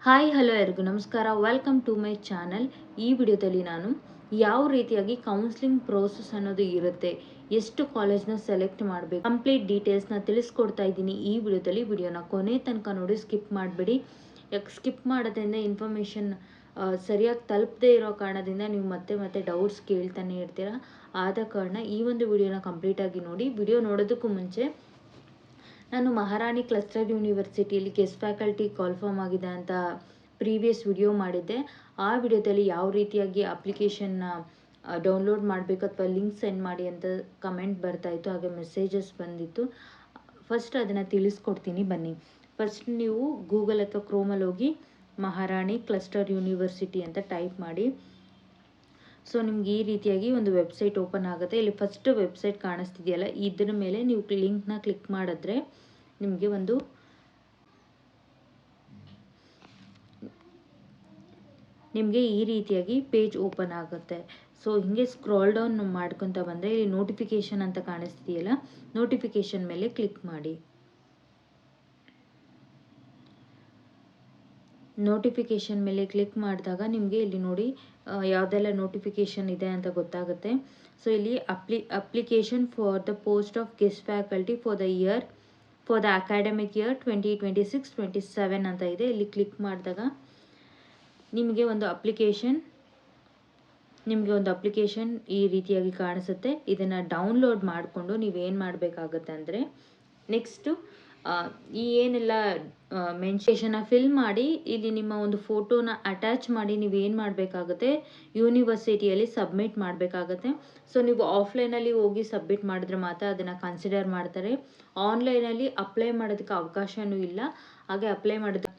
Hi hello ಎಲ್ರಿಗೂ ನಮಸ್ಕಾರ. Welcome to my channel. ಈ ವಿಡಿಯೋದಲ್ಲಿ ನಾನು ಯಾವ ರೀತಿಯಾಗಿ ಕೌನ್ಸಿಲಿಂಗ್ ಪ್ರೋಸೆಸ್ ಅನ್ನೋದು ಇರುತ್ತೆ, ಎಷ್ಟು ಕಾಲೇಜ್ನ ಸೆಲೆಕ್ಟ್ ಮಾಡಬೇಕು, ಕಂಪ್ಲೀಟ್ ಡೀಟೇಲ್ಸ್ನ ತಿಳಿಸ್ಕೊಡ್ತಾ ಇದ್ದೀನಿ ಈ ವಿಡಿಯೋದಲ್ಲಿ. ವಿಡಿಯೋನ ಕೊನೆ ತನಕ ನೋಡಿ, ಸ್ಕಿಪ್ ಮಾಡಬೇಡಿ. ಯಾಕೆ ಸ್ಕಿಪ್ ಮಾಡೋದ್ರಿಂದ ಇನ್ಫಾರ್ಮೇಷನ್ ಸರಿಯಾಗಿ ತಲುಪದೇ ಇರೋ ಕಾರಣದಿಂದ ನೀವು ಮತ್ತೆ ಮತ್ತೆ ಡೌಟ್ಸ್ ಕೇಳ್ತಾನೆ ಇರ್ತೀರಾ. ಆದ ಕಾರಣ ಈ ಒಂದು ವಿಡಿಯೋನ ಕಂಪ್ಲೀಟಾಗಿ ನೋಡಿ. ವಿಡಿಯೋ ನೋಡೋದಕ್ಕೂ ಮುಂಚೆ ನಾನು ಮಹಾರಾಣಿ ಕ್ಲಸ್ಟರ್ ಯೂನಿವರ್ಸಿಟಿಯಲ್ಲಿ ಗೆಸ್ಟ್ ಫ್ಯಾಕಲ್ಟಿ ಕಾಲ್ಫಾರ್ಮ್ ಆಗಿದೆ ಅಂತ ಪ್ರೀವಿಯಸ್ ವಿಡಿಯೋ ಮಾಡಿದ್ದೆ. ಆ ವಿಡಿಯೋದಲ್ಲಿ ಯಾವ ರೀತಿಯಾಗಿ ಅಪ್ಲಿಕೇಶನ್ನ ಡೌನ್ಲೋಡ್ ಮಾಡಬೇಕು ಅಥವಾ ಲಿಂಕ್ ಸೆಂಡ್ ಮಾಡಿ ಅಂತ ಕಮೆಂಟ್ ಬರ್ತಾಯಿತ್ತು, ಹಾಗೆ ಮೆಸೇಜಸ್ ಬಂದಿತ್ತು. ಫಸ್ಟ್ ಅದನ್ನು ತಿಳಿಸ್ಕೊಡ್ತೀನಿ ಬನ್ನಿ. ಫಸ್ಟ್ ನೀವು ಗೂಗಲ್ ಅಥವಾ ಕ್ರೋಮಲ್ಲಿ ಹೋಗಿ ಮಹಾರಾಣಿ ಕ್ಲಸ್ಟರ್ ಯೂನಿವರ್ಸಿಟಿ ಅಂತ ಟೈಪ್ ಮಾಡಿ. ಸೊ ನಿಮ್ಗೆ ಈ ರೀತಿಯಾಗಿ ಒಂದು ವೆಬ್ಸೈಟ್ ಓಪನ್ ಆಗುತ್ತೆ. ಇಲ್ಲಿ ಫಸ್ಟ್ ವೆಬ್ಸೈಟ್ ಕಾಣಿಸ್ತಿದೆಯಲ್ಲ, ಇದ್ರ ಮೇಲೆ ನೀವು ಲಿಂಕ್ನ ಕ್ಲಿಕ್ ಮಾಡಿದ್ರೆ ನಿಮಗೆ ಈ ರೀತಿಯಾಗಿ ಪೇಜ್ ಓಪನ್ ಆಗುತ್ತೆ. ಸೊ ಹಿಂಗೆ ಸ್ಕ್ರಾಲ್ ಡೌನ್ ಮಾಡ್ಕೊತ ಬಂದರೆ ಇಲ್ಲಿ ನೋಟಿಫಿಕೇಶನ್ ಅಂತ ಕಾಣಿಸ್ತಿದೆಯಲ್ಲ, ನೋಟಿಫಿಕೇಶನ್ ಮೇಲೆ ಕ್ಲಿಕ್ ಮಾಡಿ. ನೋಟಿಫಿಕೇಶನ್ ಮೇಲೆ ಕ್ಲಿಕ್ ಮಾಡಿದಾಗ ನಿಮಗೆ ಇಲ್ಲಿ ನೋಡಿ ಯಾವುದೆಲ್ಲ ನೋಟಿಫಿಕೇಶನ್ ಇದೆ ಅಂತ ಗೊತ್ತಾಗುತ್ತೆ. ಸೊ ಇಲ್ಲಿ application for the post of guest faculty for the academic year 2026-27 ಅಂತ ಇದೆ. ಇಲ್ಲಿ ಕ್ಲಿಕ್ ಮಾಡಿದಾಗ ನಿಮಗೆ ಒಂದು ಅಪ್ಲಿಕೇಶನ್ ಈ ರೀತಿಯಾಗಿ ಕಾಣಿಸುತ್ತೆ. ಇದನ್ನು ಡೌನ್ಲೋಡ್ ಮಾಡಿಕೊಂಡು ನೀವೇನು ಮಾಡಬೇಕಾಗುತ್ತೆ ಅಂದರೆ, ನೆಕ್ಸ್ಟು ಈ ಏನೆಲ್ಲ ಮೆನ್ಷನ್ನ ಫಿಲ್ ಮಾಡಿ ಇಲ್ಲಿ ನಿಮ್ಮ ಒಂದು ಫೋಟೋನ ಅಟ್ಯಾಚ್ ಮಾಡಿ ನೀವೇನು ಮಾಡಬೇಕಾಗುತ್ತೆ, ಯೂನಿವರ್ಸಿಟಿಯಲ್ಲಿ ಸಬ್ಮಿಟ್ ಮಾಡಬೇಕಾಗತ್ತೆ. ಸೊ ನೀವು ಆಫ್ಲೈನಲ್ಲಿ ಹೋಗಿ ಸಬ್ಮಿಟ್ ಮಾಡಿದ್ರೆ ಮಾತ್ರ ಅದನ್ನು ಕನ್ಸಿಡರ್ ಮಾಡ್ತಾರೆ. ಆನ್ಲೈನಲ್ಲಿ ಅಪ್ಲೈ ಮಾಡೋದಕ್ಕೆ ಅವಕಾಶವೂ ಇಲ್ಲ. ಹಾಗೆ ಅಪ್ಲೈ ಮಾಡೋದು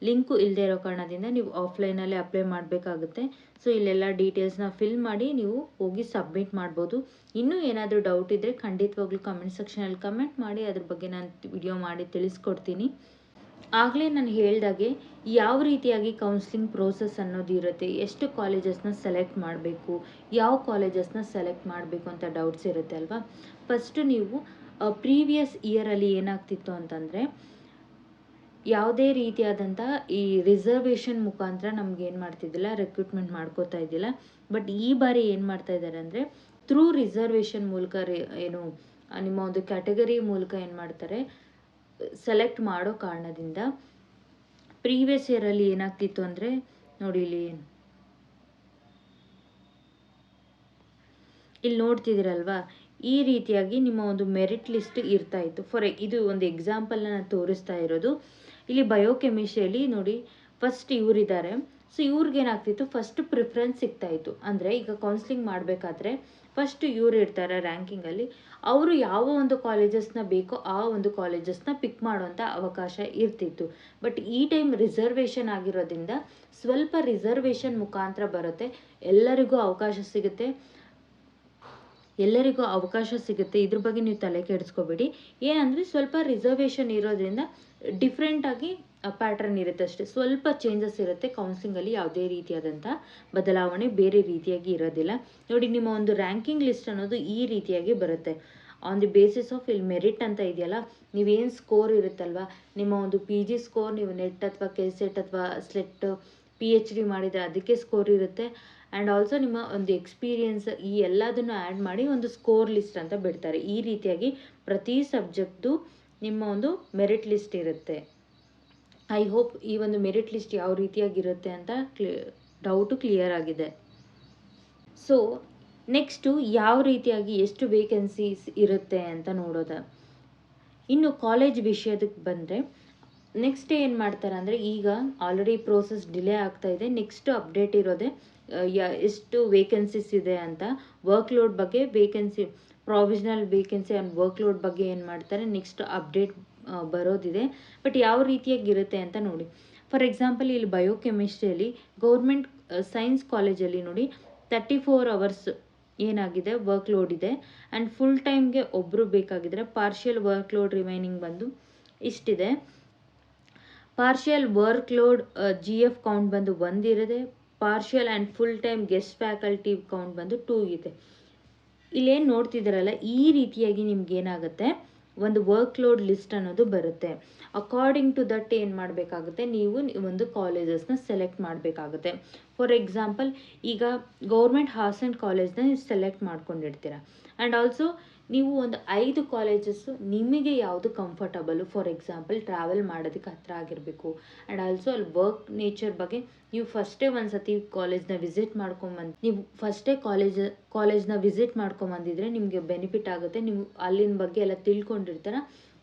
ಲಿಂಕು ಇಲ್ಲದೆ ಇರೋ ಕಾರಣದಿಂದ ನೀವು ಆಫ್ಲೈನಲ್ಲೇ ಅಪ್ಲೈ ಮಾಡಬೇಕಾಗುತ್ತೆ. ಸೊ ಇಲ್ಲೆಲ್ಲ ಡೀಟೇಲ್ಸ್ನ ಫಿಲ್ ಮಾಡಿ ನೀವು ಹೋಗಿ ಸಬ್ಮಿಟ್ ಮಾಡ್ಬೋದು. ಇನ್ನೂ ಏನಾದರೂ ಡೌಟ್ ಇದ್ದರೆ ಖಂಡಿತವಾಗ್ಲೂ ಕಮೆಂಟ್ ಸೆಕ್ಷನಲ್ಲಿ ಕಮೆಂಟ್ ಮಾಡಿ, ಅದ್ರ ಬಗ್ಗೆ ನಾನು ವಿಡಿಯೋ ಮಾಡಿ ತಿಳಿಸ್ಕೊಡ್ತೀನಿ. ಆಗಲೇ ನಾನು ಹೇಳ್ದಾಗೆ ಯಾವ ರೀತಿಯಾಗಿ ಕೌನ್ಸಿಲಿಂಗ್ ಪ್ರೋಸೆಸ್ ಅನ್ನೋದು ಇರುತ್ತೆ, ಎಷ್ಟು ಕಾಲೇಜಸ್ನ ಸೆಲೆಕ್ಟ್ ಮಾಡಬೇಕು, ಯಾವ ಕಾಲೇಜಸ್ನ ಸೆಲೆಕ್ಟ್ ಮಾಡಬೇಕು ಅಂತ ಡೌಟ್ಸ್ ಇರುತ್ತೆ ಅಲ್ವಾ. ಫಸ್ಟು ನೀವು ಪ್ರೀವಿಯಸ್ ಇಯರಲ್ಲಿ ಏನಾಗ್ತಿತ್ತು ಅಂತಂದರೆ, ಯಾವುದೇ ರೀತಿಯಾದಂಥ ಈ ರಿಸರ್ವೇಷನ್ ಮುಖಾಂತರ ನಮ್ಗೆ ಏನು ಮಾಡ್ತಿದ್ದಿಲ್ಲ, ರೆಕ್ರೂಟ್ಮೆಂಟ್ ಮಾಡ್ಕೋತಾ ಇದ್ದಿಲ್ಲ. ಬಟ್ ಈ ಬಾರಿ ಏನು ಮಾಡ್ತಾ ಇದ್ದಾರೆ ಅಂದರೆ, ಥ್ರೂ ರಿಸರ್ವೇಷನ್ ಮೂಲಕ ನಿಮ್ಮ ಒಂದು ಕ್ಯಾಟಗರಿ ಮೂಲಕ ಏನು ಮಾಡ್ತಾರೆ, ಸೆಲೆಕ್ಟ್ ಮಾಡೋ ಕಾರಣದಿಂದ ಪ್ರೀವಿಯಸ್ ಇಯರಲ್ಲಿ ಏನಾಗ್ತಿತ್ತು ಅಂದರೆ ನೋಡಿ, ಇಲ್ಲಿ ನೋಡ್ತಿದ್ದೀರಲ್ವಾ, ಈ ರೀತಿಯಾಗಿ ನಿಮ್ಮ ಒಂದು ಮೆರಿಟ್ ಲಿಸ್ಟ್ ಇರ್ತಾ ಇತ್ತು. ಇದು ಒಂದು ಎಕ್ಸಾಂಪಲ್ನ ನಾನು ತೋರಿಸ್ತಾ ಇರೋದು. ಇಲ್ಲಿ ಬಯೋಕೆಮಿಸ್ಟ್ರಿಯಲ್ಲಿ ನೋಡಿ, ಫಸ್ಟ್ ಇವರಿದ್ದಾರೆ. ಸೊ ಇವ್ರಿಗೇನಾಗ್ತಿತ್ತು, ಫಸ್ಟ್ ಪ್ರಿಫರೆನ್ಸ್ ಸಿಗ್ತಾ ಇತ್ತು. ಅಂದರೆ ಈಗ ಕೌನ್ಸಿಲಿಂಗ್ ಮಾಡಬೇಕಾದ್ರೆ ಫಸ್ಟ್ ಇವ್ರು ಇರ್ತಾರೆ ರ್ಯಾಂಕಿಂಗಲ್ಲಿ. ಅವರು ಯಾವ ಒಂದು ಕಾಲೇಜಸ್ನ ಬೇಕೋ ಆ ಒಂದು ಕಾಲೇಜಸ್ನ ಪಿಕ್ ಮಾಡುವಂಥ ಅವಕಾಶ ಇರ್ತಿತ್ತು. ಬಟ್ ಈ ಟೈಮ್ ರಿಸರ್ವೇಷನ್ ಆಗಿರೋದ್ರಿಂದ ಸ್ವಲ್ಪ ರಿಸರ್ವೇಷನ್ ಮುಖಾಂತರ ಬರುತ್ತೆ, ಎಲ್ಲರಿಗೂ ಅವಕಾಶ ಸಿಗುತ್ತೆ. ಇದ್ರ ಬಗ್ಗೆ ನೀವು ತಲೆ ಕೆಡಿಸ್ಕೋಬೇಡಿ. ಏನಂದರೆ ಸ್ವಲ್ಪ ರಿಸರ್ವೇಷನ್ ಇರೋದ್ರಿಂದ ಡಿಫ್ರೆಂಟಾಗಿ ಪ್ಯಾಟ್ರನ್ ಇರುತ್ತೆ ಅಷ್ಟೇ, ಸ್ವಲ್ಪ ಚೇಂಜಸ್ ಇರುತ್ತೆ. ಕೌನ್ಸಿಲಿಂಗಲ್ಲಿ ಯಾವುದೇ ರೀತಿಯಾದಂಥ ಬದಲಾವಣೆ ಬೇರೆ ರೀತಿಯಾಗಿ ಇರೋದಿಲ್ಲ. ನೋಡಿ, ನಿಮ್ಮ ಒಂದು ರ್ಯಾಂಕಿಂಗ್ ಲಿಸ್ಟ್ ಅನ್ನೋದು ಈ ರೀತಿಯಾಗಿ ಬರುತ್ತೆ. ಆನ್ ದಿ ಬೇಸಿಸ್ ಆಫ್ ಇಲ್ಲಿ ಮೆರಿಟ್ ಅಂತ ಇದೆಯಲ್ಲ, ನೀವೇನು ಸ್ಕೋರ್ ಇರುತ್ತಲ್ವ, ನಿಮ್ಮ ಒಂದು PG ಸ್ಕೋರ್, ನೀವು ನೆಟ್ ಅಥವಾ ಕೆಸೆಟ್ ಅಥವಾ ಸ್ಲೆಟ್ PhD ಮಾಡಿದರೆ ಅದಕ್ಕೆ ಸ್ಕೋರ್ ಇರುತ್ತೆ. ಆ್ಯಂಡ್ ಆಲ್ಸೋ ನಿಮ್ಮ ಒಂದು ಎಕ್ಸ್ಪೀರಿಯನ್ಸ್, ಈ ಎಲ್ಲದನ್ನು ಆ್ಯಡ್ ಮಾಡಿ ಒಂದು ಸ್ಕೋರ್ ಲಿಸ್ಟ್ ಅಂತ ಬಿಡ್ತಾರೆ. ಈ ರೀತಿಯಾಗಿ ಪ್ರತಿ ಸಬ್ಜೆಕ್ಟ್ದು ನಿಮ್ಮ ಒಂದು ಮೆರಿಟ್ ಲಿಸ್ಟ್ ಇರುತ್ತೆ. ಐ ಹೋಪ್ ಈ ಒಂದು ಮೆರಿಟ್ ಲಿಸ್ಟ್ ಯಾವ ರೀತಿಯಾಗಿರುತ್ತೆ ಅಂತ ಡೌಟು ಕ್ಲಿಯರ್ ಆಗಿದೆ. ಸೊ ನೆಕ್ಸ್ಟು ಯಾವ ರೀತಿಯಾಗಿ ಎಷ್ಟು ವೇಕೆನ್ಸೀಸ್ ಇರುತ್ತೆ ಅಂತ ನೋಡೋದ. ಇನ್ನು ಕಾಲೇಜ್ ವಿಷಯದಕ್ಕೆ ಬಂದರೆ, ನೆಕ್ಸ್ಟ್ ಏನು ಮಾಡ್ತಾರೆ ಅಂದರೆ, ಈಗ ಆಲ್ರೆಡಿ ಪ್ರೋಸೆಸ್ ಡಿಲೇ ಆಗ್ತಾ ಇದೆ. ನೆಕ್ಸ್ಟ್ ಅಪ್ಡೇಟ್ ಇರೋದೆ ಎಷ್ಟು ವೇಕೆನ್ಸೀಸ್ ಇದೆ ಅಂತ, ವರ್ಕ್ಲೋಡ್ ಬಗ್ಗೆ, ಪ್ರಾವಿಷನಲ್ ವೇಕೆನ್ಸಿ ಆ್ಯಂಡ್ ವರ್ಕ್ಲೋಡ್ ಬಗ್ಗೆ ಏನು ಮಾಡ್ತಾರೆ, ನೆಕ್ಸ್ಟ್ ಅಪ್ಡೇಟ್ ಬರೋದಿದೆ. ಬಟ್ ಯಾವ ರೀತಿಯಾಗಿರುತ್ತೆ ಅಂತ ನೋಡಿ. ಫಾರ್ ಎಕ್ಸಾಂಪಲ್ ಇಲ್ಲಿ ಬಯೋಕೆಮಿಸ್ಟ್ರಿಯಲ್ಲಿ ಗೌರ್ಮೆಂಟ್ ಸೈನ್ಸ್ ಕಾಲೇಜಲ್ಲಿ ನೋಡಿ 34 hours ಏನಾಗಿದೆ ವರ್ಕ್ಲೋಡ್ ಇದೆ. ಆ್ಯಂಡ್ ಫುಲ್ ಟೈಮ್ಗೆ ಒಬ್ಬರು ಬೇಕಾಗಿದ್ರೆ ಪಾರ್ಷಿಯಲ್ ವರ್ಕ್ಲೋಡ್ ರಿಮೈನಿಂಗ್ ಬಂದು ಇಷ್ಟಿದೆ. ಪಾರ್ಷಿಯಲ್ ವರ್ಕ್ಲೋಡ್ GF ಕೌಂಟ್ ಬಂದು 1 ಇರುತ್ತೆ. Partial and full time guest faculty count ಬಂದು 2 ಇದೆ. ಇಲ್ಲೇನು ನೋಡ್ತಿದ್ದೀರಲ್ಲ, ಈ ರೀತಿಯಾಗಿ ನಿಮ್ಗೆ ಏನಾಗುತ್ತೆ, ಒಂದು ವರ್ಕ್ ಲೋಡ್ ಲಿಸ್ಟ್ ಅನ್ನೋದು ಬರುತ್ತೆ. ಅಕಾರ್ಡಿಂಗ್ ಟು ದಟ್ ಏನು ಮಾಡಬೇಕಾಗುತ್ತೆ, ನೀವು ಒಂದು ಕಾಲೇಜಸ್ನ ಸೆಲೆಕ್ಟ್ ಮಾಡಬೇಕಾಗುತ್ತೆ. ಫಾರ್ ಎಕ್ಸಾಂಪಲ್, ಈಗ ಗೌರ್ಮೆಂಟ್ ಆರ್ಟ್ಸ್ ಆ್ಯಂಡ್ ಕಾಲೇಜ್ನ ನೀವು ಸೆಲೆಕ್ಟ್ ಮಾಡ್ಕೊಂಡಿರ್ತೀರ. ಆ್ಯಂಡ್ ಆಲ್ಸೋ ನೀವು ಒಂದು 5 ಕಾಲೇಜಸ್ಸು ನಿಮಗೆ ಯಾವುದು ಕಂಫರ್ಟಬಲು, ಫಾರ್ ಎಕ್ಸಾಂಪಲ್ ಟ್ರಾವೆಲ್ ಮಾಡೋದಕ್ಕೆ ಹತ್ತಿರ ಆಗಿರಬೇಕು. ಆ್ಯಂಡ್ ಆಲ್ಸೋ ಅಲ್ಲಿ ವರ್ಕ್ ನೇಚರ್ ಬಗ್ಗೆ ನೀವು ಫಸ್ಟೇ ಒಂದು ಸತಿ ಕಾಲೇಜ್ನ ವಿಸಿಟ್ ಮಾಡ್ಕೊಂಬಂದಿದ್ರೆ ನಿಮಗೆ ಬೆನಿಫಿಟ್ ಆಗುತ್ತೆ. ನೀವು ಅಲ್ಲಿನ ಬಗ್ಗೆ ಎಲ್ಲ ತಿಳ್ಕೊಂಡಿರ್ತೀರ.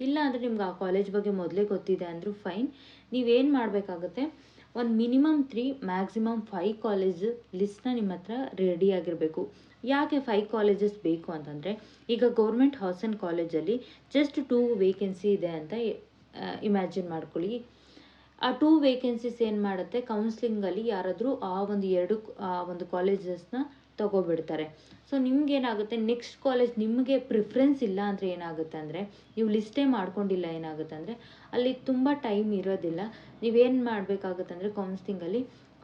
ಇಲ್ಲ ಅಂದರೆ ನಿಮ್ಗೆ ಆ ಕಾಲೇಜ್ ಬಗ್ಗೆ ಮೊದಲೇ ಗೊತ್ತಿದೆ ಅಂದರೂ ಫೈನ್. ನೀವೇನು ಮಾಡಬೇಕಾಗುತ್ತೆ, ಒಂದು ಮಿನಿಮಮ್ 3 ಮ್ಯಾಕ್ಸಿಮಮ್ 5 ಕಾಲೇಜ್ ಲಿಸ್ಟ್ನ ನಿಮ್ಮ ಹತ್ರ ರೆಡಿ ಆಗಿರಬೇಕು. ಯಾಕೆ 5 ಕಾಲೇಜಸ್ ಬೇಕು ಅಂತಂದರೆ, ಈಗ ಗೌರ್ಮೆಂಟ್ ಆರ್ಟ್ಸ್ ಆ್ಯಂಡ್ ಕಾಲೇಜಲ್ಲಿ ಜಸ್ಟ್ 2 ವೇಕೆನ್ಸಿ ಇದೆ ಅಂತ ಇಮ್ಯಾಜಿನ್ ಮಾಡ್ಕೊಳ್ಳಿ. ಆ 2 ವೇಕೆನ್ಸೀಸ್ ಏನು ಮಾಡುತ್ತೆ, ಕೌನ್ಸ್ಲಿಂಗಲ್ಲಿ ಯಾರಾದರೂ ಆ ಒಂದು ಕಾಲೇಜಸ್ನ ತಗೋಬಿಡ್ತಾರೆ. ಸೊ ನಿಮ್ಗೇನಾಗುತ್ತೆ, ನೆಕ್ಸ್ಟ್ ಕಾಲೇಜ್ ನಿಮಗೆ ಪ್ರಿಫರೆನ್ಸ್ ಇಲ್ಲ ಅಂದರೆ ಏನಾಗುತ್ತೆ ಅಂದರೆ, ನೀವು ಲಿಸ್ಟೇ ಮಾಡ್ಕೊಂಡಿಲ್ಲ ಏನಾಗುತ್ತೆ ಅಂದರೆ, ಅಲ್ಲಿ ತುಂಬ ಟೈಮ್ ಇರೋದಿಲ್ಲ. ನೀವೇನು ಮಾಡಬೇಕಾಗುತ್ತೆ ಅಂದರೆ, ಕೌನ್ಸ್ಲಿಂಗಲ್ಲಿ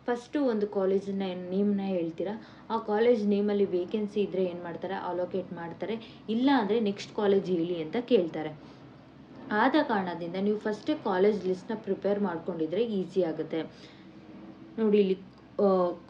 ಫಸ್ಟು ಒಂದು ಕಾಲೇಜನ್ನ ನೇಮ್ನ ಹೇಳ್ತೀರಾ. ಆ ಕಾಲೇಜ್ ನೇಮಲ್ಲಿ ವೇಕೆನ್ಸಿ ಇದ್ದರೆ ಏನು ಮಾಡ್ತಾರೆ, ಅಲೋಕೇಟ್ ಮಾಡ್ತಾರೆ. ಇಲ್ಲ ಅಂದರೆ ನೆಕ್ಸ್ಟ್ ಕಾಲೇಜ್ ಹೇಳಿ ಅಂತ ಕೇಳ್ತಾರೆ. ಆದ ಕಾರಣದಿಂದ ನೀವು ಫಸ್ಟೇ ಕಾಲೇಜ್ ಲಿಸ್ಟ್ನ ಪ್ರಿಪೇರ್ ಮಾಡ್ಕೊಂಡಿದ್ರೆ ಈಸಿ ಆಗುತ್ತೆ. ನೋಡಿ, ಇಲ್ಲಿ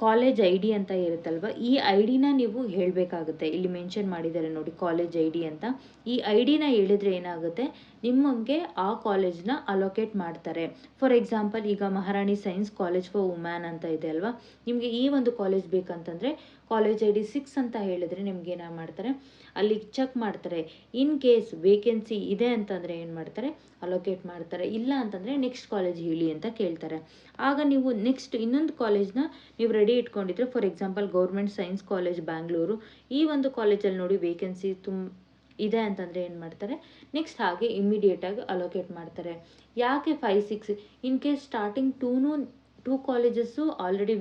ಕಾಲೇಜ್ ಐ ಡಿ ಅಂತ ಇರುತ್ತಲ್ವ, ಈ ಐ ಡಿನ ನೀವು ಹೇಳಬೇಕಾಗುತ್ತೆ. ಇಲ್ಲಿ ಮೆನ್ಷನ್ ಮಾಡಿದ್ದಾರೆ ನೋಡಿ, ಕಾಲೇಜ್ ಐ ಡಿ ಅಂತ. ಈ ಐ ಡಿನ ಹೇಳಿದ್ರೆ ಏನಾಗುತ್ತೆ, ನಿಮಗೆ ಆ ಕಾಲೇಜ್ನ ಅಲೋಕೇಟ್ ಮಾಡ್ತಾರೆ. ಫಾರ್ ಎಕ್ಸಾಂಪಲ್, ಈಗ ಮಹಾರಾಣಿ ಸೈನ್ಸ್ ಕಾಲೇಜ್ ಫಾರ್ ವುಮೆನ್ ಅಂತ ಇದೆ ಅಲ್ವಾ, ನಿಮಗೆ ಈ ಒಂದು ಕಾಲೇಜ್ ಬೇಕಂತಂದರೆ ಕಾಲೇಜ್ ಐ ಡಿ 6 ಅಂತ ಹೇಳಿದ್ರೆ ನಿಮ್ಗೆ ಏನು ಮಾಡ್ತಾರೆ, ಅಲ್ಲಿ ಚೆಕ್ ಮಾಡ್ತಾರೆ. ಇನ್ ಕೇಸ್ ವೇಕೆನ್ಸಿ ಇದೆ ಅಂತಂದರೆ ಏನು ಮಾಡ್ತಾರೆ, ಅಲೋಕೇಟ್ ಮಾಡ್ತಾರೆ. ಇಲ್ಲ ಅಂತಂದರೆ ನೆಕ್ಸ್ಟ್ ಕಾಲೇಜ್ ಹೇಳಿ ಅಂತ ಕೇಳ್ತಾರೆ. ಆಗ ನೀವು ನೆಕ್ಸ್ಟ್ ಇನ್ನೊಂದು ಕಾಲೇಜ್ನ ನೀವು ರೆಡಿ ಇಟ್ಕೊಂಡಿದ್ರೆ, for example government science college Bangalore, ಈ ಒಂದು ಕಾಲೇಜಲ್ಲಿ ನೋಡಿ ವೇಕೆನ್ಸಿ ಇದೆ ಅಂತಂದರೆ ಏನು ಮಾಡ್ತಾರೆ, ನೆಕ್ಸ್ಟ್ ಹಾಗೆ ಇಮ್ಮಿಡಿಯೇಟಾಗಿ ಅಲೋಕೇಟ್ ಮಾಡ್ತಾರೆ. ಯಾಕೆ 5, 6 in case starting 2 colleges already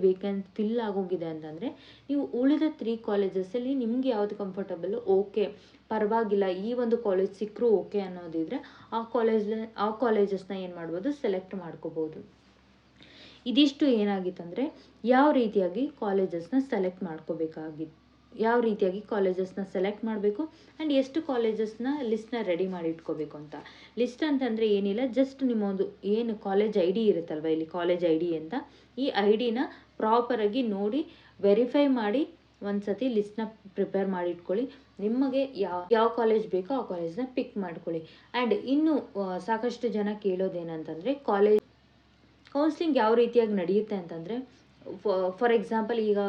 fill ಆಗೋಗಿದೆ ಅಂತಂದರೆ, ನೀವು ಉಳಿದ 3 ಕಾಲೇಜಸ್ಸಲ್ಲಿ ನಿಮ್ಗೆ ಯಾವುದು ಕಂಫರ್ಟಬಲ್, ಓಕೆ ಪರವಾಗಿಲ್ಲ ಈ ಒಂದು ಕಾಲೇಜ್ ಸಿಕ್ಕರೂ ಓಕೆ ಅನ್ನೋದಿದ್ರೆ ಆ ಕಾಲೇಜಸ್ನ ಏನು ಮಾಡ್ಬೋದು, ಸೆಲೆಕ್ಟ್ ಮಾಡ್ಕೋಬೋದು. ಇದಿಷ್ಟು ಏನಾಗಿತ್ತಂದರೆ, ಯಾವ ರೀತಿಯಾಗಿ ಕಾಲೇಜಸ್ನ ಸೆಲೆಕ್ಟ್ ಮಾಡಬೇಕು ಆ್ಯಂಡ್ ಎಷ್ಟು ಕಾಲೇಜಸ್ನ ಲಿಸ್ಟ್ನ ರೆಡಿ ಮಾಡಿ ಇಟ್ಕೋಬೇಕು ಅಂತ. ಲಿಸ್ಟ್ ಅಂತಂದರೆ ಏನಿಲ್ಲ, ಜಸ್ಟ್ ನಿಮ್ಮ ಒಂದು ಏನು ಕಾಲೇಜ್ ಐ ಡಿ ಇರುತ್ತಲ್ವ, ಇಲ್ಲಿ ಕಾಲೇಜ್ ಐ ಡಿ ಅಂತ, ಈ ಐ ಡಿನ ಪ್ರಾಪರಾಗಿ ನೋಡಿ ವೆರಿಫೈ ಮಾಡಿ ಒಂದು ಸತಿ ಲಿಸ್ಟ್ನ ಪ್ರಿಪೇರ್ ಮಾಡಿ ಇಟ್ಕೊಳ್ಳಿ. ನಿಮಗೆ ಯಾವ ಕಾಲೇಜ್ ಬೇಕೋ ಆ ಕಾಲೇಜ್ನ ಪಿಕ್ ಮಾಡ್ಕೊಳ್ಳಿ. ಆ್ಯಂಡ್ ಇನ್ನು ಸಾಕಷ್ಟು ಜನ ಕೇಳೋದೇನಂತಂದರೆ, ಕೌನ್ಸ್ಲಿಂಗ್ ಯಾವ ರೀತಿಯಾಗಿ ನಡೆಯುತ್ತೆ ಅಂತಂದರೆ, ಫಾರ್ ಎಕ್ಸಾಂಪಲ್ ಈಗ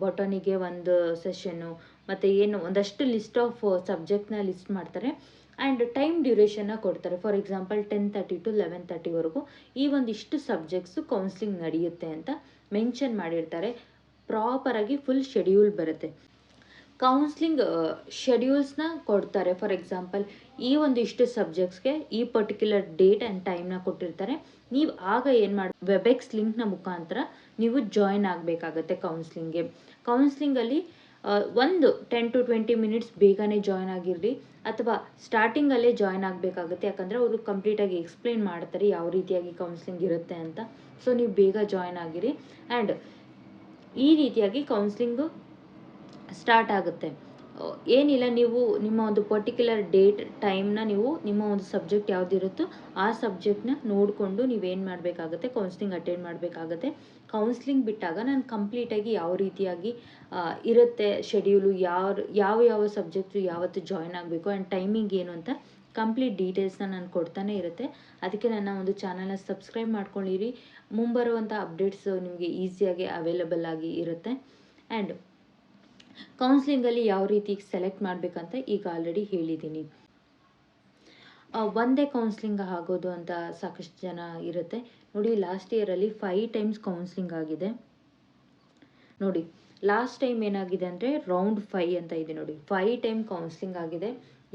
ಬಾಟನಿಗೆ ಒಂದು ಸೆಷನ್ನು, ಮತ್ತು ಏನು ಒಂದಷ್ಟು ಲಿಸ್ಟ್ ಆಫ್ ಸಬ್ಜೆಕ್ಟ್ನ ಲಿಸ್ಟ್ ಮಾಡ್ತಾರೆ. ಆ್ಯಂಡ್ ಟೈಮ್ ಡ್ಯೂರೇಷನ್ನ ಕೊಡ್ತಾರೆ. ಫಾರ್ ಎಕ್ಸಾಂಪಲ್ 10:30 to 11:30ವರೆಗೂ ಈ ಒಂದಿಷ್ಟು ಸಬ್ಜೆಕ್ಟ್ಸು ಕೌನ್ಸ್ಲಿಂಗ್ ನಡೆಯುತ್ತೆ ಅಂತ ಮೆನ್ಷನ್ ಮಾಡಿರ್ತಾರೆ. ಪ್ರಾಪರಾಗಿ ಫುಲ್ ಶೆಡ್ಯೂಲ್ ಬರುತ್ತೆ. ಕೌನ್ಸ್ಲಿಂಗ್ ಶೆಡ್ಯೂಲ್ಸ್ನ ಕೊಡ್ತಾರೆ. ಫಾರ್ ಎಕ್ಸಾಂಪಲ್ ಈ ಒಂದಿಷ್ಟು ಸಬ್ಜೆಕ್ಟ್ಸ್ಗೆ ಈ ಪರ್ಟಿಕ್ಯುಲರ್ ಡೇಟ್ ಆ್ಯಂಡ್ ಟೈಮ್ನ ಕೊಟ್ಟಿರ್ತಾರೆ. ನೀವು ಆಗ ಏನು ವೆಬೆಕ್ಸ್ ಲಿಂಕ್ನ ಮುಖಾಂತರ ನೀವು ಜಾಯ್ನ್ ಆಗಬೇಕಾಗತ್ತೆ ಕೌನ್ಸ್ಲಿಂಗಲ್ಲಿ. ಒಂದು 10 to 20 ಮಿನಿಟ್ಸ್ ಬೇಗನೆ ಜಾಯ್ನ್ ಆಗಿರಲಿ, ಅಥವಾ ಸ್ಟಾರ್ಟಿಂಗಲ್ಲೇ ಜಾಯ್ನ್ ಆಗಬೇಕಾಗುತ್ತೆ. ಯಾಕಂದರೆ ಅವರು ಕಂಪ್ಲೀಟಾಗಿ ಎಕ್ಸ್ಪ್ಲೇನ್ ಮಾಡ್ತಾರೆ ಯಾವ ರೀತಿಯಾಗಿ ಕೌನ್ಸ್ಲಿಂಗ್ ಇರುತ್ತೆ ಅಂತ. ಸೊ ನೀವು ಬೇಗ ಜಾಯ್ನ್ ಆಗಿರಿ. ಆ್ಯಂಡ್ ಈ ರೀತಿಯಾಗಿ ಕೌನ್ಸ್ಲಿಂಗು ಸ್ಟಾರ್ಟ್ ಆಗುತ್ತೆ. ಏನಿಲ್ಲ, ನೀವು ನಿಮ್ಮ ಒಂದು ಪರ್ಟಿಕ್ಯುಲರ್ ಡೇಟ್ ಟೈಮ್ನ ನೀವು ನಿಮ್ಮ ಒಂದು ಸಬ್ಜೆಕ್ಟ್ ಯಾವುದಿರುತ್ತೋ ಆ ಸಬ್ಜೆಕ್ಟ್ನ ನೋಡಿಕೊಂಡು ನೀವೇನು ಮಾಡಬೇಕಾಗುತ್ತೆ, ಕೌನ್ಸ್ಲಿಂಗ್ ಅಟೆಂಡ್ ಮಾಡಬೇಕಾಗತ್ತೆ. ಕೌನ್ಸ್ಲಿಂಗ್ ಬಿಟ್ಟಾಗ ನಾನು ಕಂಪ್ಲೀಟಾಗಿ ಯಾವ ರೀತಿಯಾಗಿ ಇರುತ್ತೆ ಶೆಡ್ಯೂಲು, ಯಾವ ಸಬ್ಜೆಕ್ಟು ಯಾವತ್ತು ಜಾಯ್ನ್ ಆಗಬೇಕು ಆ್ಯಂಡ್ ಟೈಮಿಂಗ್ ಏನು ಅಂತ ಕಂಪ್ಲೀಟ್ ಡೀಟೇಲ್ಸ್ನ ನಾನು ಕೊಡ್ತಾನೆ ಇರುತ್ತೆ. ಅದಕ್ಕೆ ನನ್ನ ಒಂದು ಚಾನಲ್ನ ಸಬ್ಸ್ಕ್ರೈಬ್ ಮಾಡ್ಕೊಂಡಿರಿ. ಮುಂಬರುವಂಥ ಅಪ್ಡೇಟ್ಸು ನಿಮಗೆ ಈಸಿಯಾಗಿ ಅವೈಲಬಲ್ ಆಗಿ ಇರುತ್ತೆ. ಆ್ಯಂಡ್ ಕೌನ್ಸ್ಲಿಂಗಲ್ಲಿ ಯಾವ ರೀತಿ ಸೆಲೆಕ್ಟ್ ಮಾಡಬೇಕಂತ ಈಗ ಆಲ್ರೆಡಿ ಹೇಳಿದ್ದೀನಿ. ಒಂದೇ ಕೌನ್ಸ್ಲಿಂಗ್ ಆಗೋದು ಅಂತ ಸಾಕಷ್ಟು ಜನ ಇರುತ್ತೆ. ನೋಡಿ, ಲಾಸ್ಟ್ ಇಯರಲ್ಲಿ 5 times ಕೌನ್ಸ್ಲಿಂಗ್ ಆಗಿದೆ. ನೋಡಿ, ಲಾಸ್ಟ್ ಟೈಮ್ ಏನಾಗಿದೆ ಅಂದರೆ ರೌಂಡ್ 5 ಅಂತ ಇದೆ ನೋಡಿ, 5 time ಕೌನ್ಸ್ಲಿಂಗ್ ಆಗಿದೆ.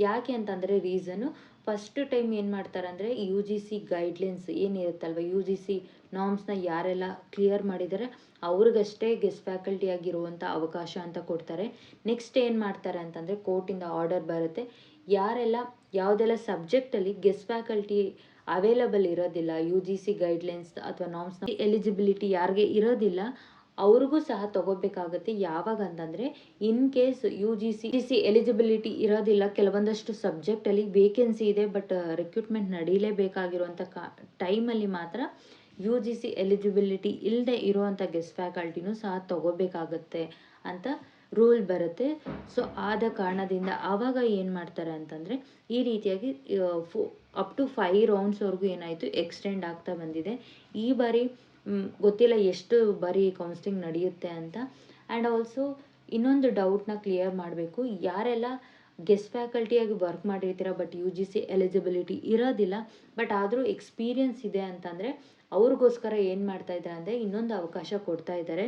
ಯಾಕೆ ಅಂತಂದರೆ ರೀಸನ್ನು, ಫಸ್ಟ್ ಟೈಮ್ ಏನು ಮಾಡ್ತಾರೆ ಅಂದರೆ UGC ಗೈಡ್ಲೈನ್ಸ್ ಏನಿರುತ್ತಲ್ವ, UGC ನಾರ್ಮ್ಸ್ನ ಯಾರೆಲ್ಲ ಕ್ಲಿಯರ್ ಮಾಡಿದ್ದಾರೆ ಅವ್ರಿಗಷ್ಟೇ ಗೆಸ್ಟ್ ಫ್ಯಾಕಲ್ಟಿ ಆಗಿರುವಂಥ ಅವಕಾಶ ಅಂತ ಕೊಡ್ತಾರೆ. ನೆಕ್ಸ್ಟ್ ಏನು ಮಾಡ್ತಾರೆ ಅಂತಂದರೆ ಕೋರ್ಟಿಂದ ಆರ್ಡರ್ ಬರುತ್ತೆ, ಯಾವುದೆಲ್ಲ ಸಬ್ಜೆಕ್ಟಲ್ಲಿ ಗೆಸ್ಟ್ ಫ್ಯಾಕಲ್ಟಿ ಅವೈಲಬಲ್ ಇರೋದಿಲ್ಲ, UGC ಗೈಡ್ಲೈನ್ಸ್ ಅಥವಾ ನಾರ್ಮ್ಸ್ನ ಎಲಿಜಿಬಿಲಿಟಿ ಯಾರಿಗೆ ಇರೋದಿಲ್ಲ ಅವ್ರಿಗೂ ಸಹ ತಗೋಬೇಕಾಗುತ್ತೆ. ಯಾವಾಗ ಅಂತಂದರೆ in case you G C eligibility ಇರೋದಿಲ್ಲ, ಕೆಲವೊಂದಷ್ಟು ಸಬ್ಜೆಕ್ಟಲ್ಲಿ ವೇಕೆನ್ಸಿ ಇದೆ ಬಟ್ ರಿಕ್ರೂಟ್ಮೆಂಟ್ ನಡೀಲೇಬೇಕಾಗಿರುವಂಥ ಟೈಮಲ್ಲಿ ಮಾತ್ರ ಯು ಜಿ ಸಿ ಎಲಿಜಿಬಿಲಿಟಿ ಇಲ್ಲದೆ ಇರುವಂಥ ಗೆಸ್ಟ್ ಫ್ಯಾಕಲ್ಟಿನೂ ಸಹ ತಗೋಬೇಕಾಗತ್ತೆ ಅಂತ ರೂಲ್ ಬರುತ್ತೆ. ಸೊ ಆದ ಕಾರಣದಿಂದ ಆವಾಗ ಏನು ಮಾಡ್ತಾರೆ ಅಂತಂದರೆ ಈ ರೀತಿಯಾಗಿ ಅಪ್ ಟು 5 ರೌಂಡ್ಸ್ವರೆಗೂ ಏನಾಯಿತು ಎಕ್ಸ್ಟೆಂಡ್ ಆಗ್ತಾ ಬಂದಿದೆ. ಈ ಬಾರಿ ಗೊತ್ತಿಲ್ಲ ಎಷ್ಟು ಬಾರಿ ಕೌನ್ಸ್ಲಿಂಗ್ ನಡೆಯುತ್ತೆ ಅಂತ. ಆ್ಯಂಡ್ ಆಲ್ಸೋ ಇನ್ನೊಂದು ಡೌಟ್ನ ಕ್ಲಿಯರ್ ಮಾಡಬೇಕು. ಯಾರೆಲ್ಲ ಗೆಸ್ಟ್ ಫ್ಯಾಕಲ್ಟಿಯಾಗಿ ವರ್ಕ್ ಮಾಡಿರ್ತೀರ but U G C eligibility ಇರೋದಿಲ್ಲ ಬಟ್ ಆದರೂ ಎಕ್ಸ್ಪೀರಿಯನ್ಸ್ ಇದೆ ಅಂತಂದರೆ ಅವ್ರಿಗೋಸ್ಕರ ಏನು ಮಾಡ್ತಾ ಇದ್ದಾರೆ ಅಂದರೆ ಇನ್ನೊಂದು ಅವಕಾಶ ಕೊಡ್ತಾ ಇದ್ದಾರೆ.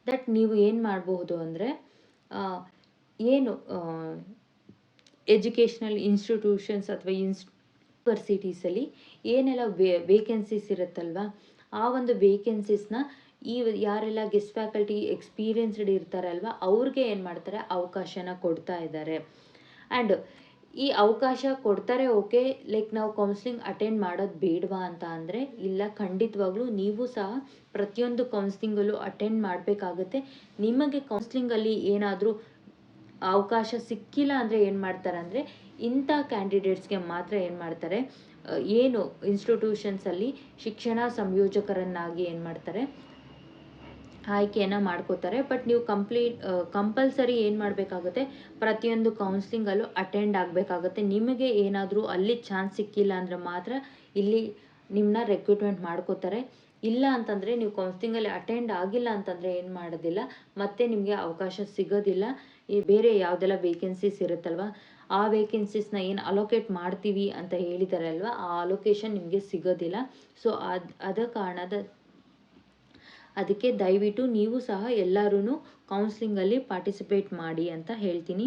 ದಟ್ ನೀವು ಏನು ಮಾಡಬಹುದು ಅಂದರೆ ಏನು ಎಜುಕೇಷ್ನಲ್ ಇನ್ಸ್ಟಿಟ್ಯೂಷನ್ಸ್ ಅಥವಾ ಯೂನಿವರ್ಸಿಟೀಸಲ್ಲಿ ಏನೆಲ್ಲ ವೇಕೆನ್ಸೀಸ್ ಇರುತ್ತಲ್ವ, ಆ ಒಂದು ವೇಕೆನ್ಸೀಸ್ನ ಈ ಯಾರೆಲ್ಲ ಗೆಸ್ಟ್ ಫ್ಯಾಕಲ್ಟಿ ಎಕ್ಸ್ಪೀರಿಯನ್ಸ್ಡ್ ಇರ್ತಾರಲ್ವ ಅವ್ರಿಗೆ ಏನು ಮಾಡ್ತಾರೆ ಅವಕಾಶನ ಕೊಡ್ತಾ ಇದ್ದಾರೆ. ಆ್ಯಂಡ್ ಈ ಅವಕಾಶ ಕೊಡ್ತಾರೆ, ಓಕೆ, ಲೈಕ್ ನಾವು ಕೌನ್ಸ್ಲಿಂಗ್ ಅಟೆಂಡ್ ಮಾಡೋದು ಬೇಡವಾ ಅಂತ ಅಂದರೆ ಇಲ್ಲ, ಖಂಡಿತವಾಗ್ಲೂ ನೀವು ಸಹ ಪ್ರತಿಯೊಂದು ಕೌನ್ಸ್ಲಿಂಗಲ್ಲೂ ಅಟೆಂಡ್ ಮಾಡಬೇಕಾಗುತ್ತೆ. ನಿಮಗೆ ಕೌನ್ಸ್ಲಿಂಗಲ್ಲಿ ಏನಾದರೂ ಅವಕಾಶ ಸಿಕ್ಕಿಲ್ಲ ಅಂದರೆ ಏನು ಮಾಡ್ತಾರೆ ಅಂದರೆ ಇಂಥ ಕ್ಯಾಂಡಿಡೇಟ್ಸ್ಗೆ ಮಾತ್ರ ಏನು ಮಾಡ್ತಾರೆ, ಏನು ಇನ್ಸ್ಟಿಟ್ಯೂಷನ್ಸಲ್ಲಿ ಶಿಕ್ಷಣ ಸಂಯೋಜಕರನ್ನಾಗಿ ಏನು ಮಾಡ್ತಾರೆ ಆಯ್ಕೆಯನ್ನು ಮಾಡ್ಕೋತಾರೆ. ಬಟ್ ನೀವು ಕಂಪಲ್ಸರಿ ಏನು ಮಾಡಬೇಕಾಗುತ್ತೆ, ಪ್ರತಿಯೊಂದು ಕೌನ್ಸ್ಲಿಂಗಲ್ಲೂ ಅಟೆಂಡ್ ಆಗಬೇಕಾಗುತ್ತೆ. ನಿಮಗೆ ಏನಾದರೂ ಅಲ್ಲಿ ಚಾನ್ಸ್ ಸಿಕ್ಕಿಲ್ಲ ಅಂದರೆ ಮಾತ್ರ ಇಲ್ಲಿ ನಿಮ್ಮನ್ನ ರೆಕ್ರೂಟ್ಮೆಂಟ್ ಮಾಡ್ಕೋತಾರೆ. ಇಲ್ಲ ಅಂತಂದರೆ ನೀವು ಕೌನ್ಸ್ಲಿಂಗಲ್ಲಿ ಅಟೆಂಡ್ ಆಗಿಲ್ಲ ಅಂತಂದರೆ ಏನು ಮಾಡೋದಿಲ್ಲ, ಮತ್ತೆ ನಿಮಗೆ ಅವಕಾಶ ಸಿಗೋದಿಲ್ಲ. ಈ ಬೇರೆ ಯಾವುದೆಲ್ಲ ವೇಕೆನ್ಸೀಸ್ ಇರುತ್ತಲ್ವ ಆ ವೇಕೆನ್ಸೀಸ್ನ ಏನು ಅಲೋಕೇಟ್ ಮಾಡ್ತೀವಿ ಅಂತ ಹೇಳಿದ್ದಾರೆ ಅಲ್ವಾ, ಆ ಅಲೋಕೇಶನ್ ನಿಮಗೆ ಸಿಗೋದಿಲ್ಲ. ಸೊ ಅದಕ್ಕೆ ದಯವಿಟ್ಟು ನೀವು ಸಹ ಎಲ್ಲರೂ ಕೌನ್ಸ್ಲಿಂಗಲ್ಲಿ ಪಾರ್ಟಿಸಿಪೇಟ್ ಮಾಡಿ ಅಂತ ಹೇಳ್ತೀನಿ.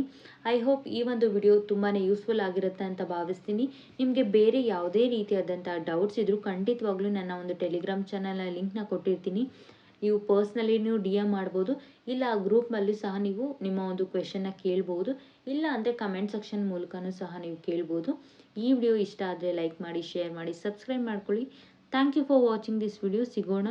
ಐ ಹೋಪ್ ಈ ಒಂದು ವಿಡಿಯೋ ತುಂಬಾ ಯೂಸ್ಫುಲ್ ಆಗಿರುತ್ತೆ ಅಂತ ಭಾವಿಸ್ತೀನಿ. ನಿಮಗೆ ಬೇರೆ ಯಾವುದೇ ರೀತಿಯಾದಂಥ ಡೌಟ್ಸ್ ಇದ್ದರೂ ಖಂಡಿತವಾಗ್ಲೂ ನನ್ನ ಒಂದು ಟೆಲಿಗ್ರಾಮ್ ಚಾನಲ್ನ ಲಿಂಕ್ನ ಕೊಟ್ಟಿರ್ತೀನಿ. ನೀವು ಪರ್ಸ್ನಲಿ ಡಿ ಎಮ್ ಮಾಡ್ಬೋದು, ಇಲ್ಲ ಆ ಗ್ರೂಪ್ನಲ್ಲಿ ಸಹ ನೀವು ನಿಮ್ಮ ಒಂದು ಕ್ವೆಶನ್ನ ಕೇಳ್ಬೋದು, ಇಲ್ಲ ಅಂದರೆ ಕಮೆಂಟ್ ಸೆಕ್ಷನ್ ಮೂಲಕನೂ ಸಹ ನೀವು ಕೇಳ್ಬೋದು. ಈ ವಿಡಿಯೋ ಇಷ್ಟ ಆದರೆ ಲೈಕ್ ಮಾಡಿ, ಶೇರ್ ಮಾಡಿ, ಸಬ್ಸ್ಕ್ರೈಬ್ ಮಾಡ್ಕೊಳ್ಳಿ. Thank you for watching this video. ಸಿಗೋಣ